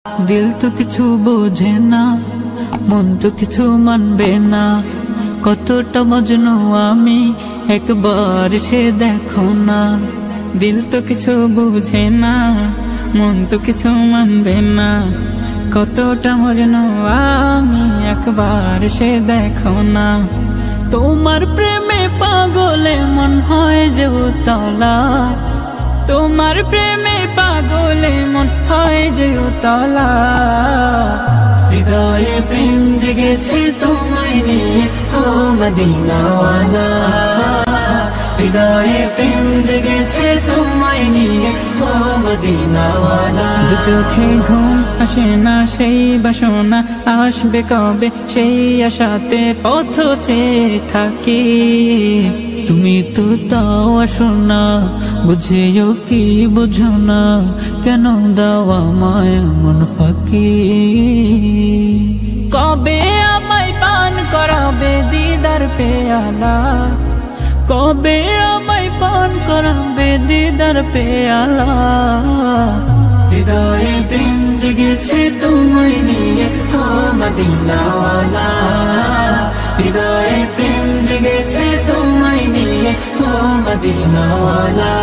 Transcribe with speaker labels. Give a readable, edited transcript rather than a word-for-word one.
Speaker 1: दिल तो किछु बोझे ना, मन तो किछु मानबे ना, कतटा मजनू आमी एकबार से देखो ना। दिल तो किछु बुझे ना, मन तो किछु मानबे ना, कतटा मजनू आमी एकबार से देखो ना। তোমার প্রেমে পাগলে মন হয় যে উতলা, তোমার প্রেমে পাগলে মন হয় যে উতলা। হৃদয়ে প্রেম জেগেছে তোমায় নিয়ে ও মদিনাওয়ালা, হৃদয়ে প্রেম জেগেছে তোমায় নিয়ে ও মদিনাওয়ালা। দু চোখে ঘুম আসে না সেই বাসনা আসবে কবে সেই আশাতে পথ চেয়ে থাকি। তুমি তো তাও আসো না, বুঝেও কি বুঝো না, কেন দাও আমায় এমন ফাঁকি। কবে আমায় পান করাবে দিদার পেয়ালা, কবে আমায় পান করাবে দিদার পেয়ালা। হৃদয়ে প্রেম জেগেছে তোমায় নিয়ে ও মদিনাওয়ালা, হৃদয়ে প্রেম জেগেছে তোমায় নিয়ে ও মদিনাওয়ালা।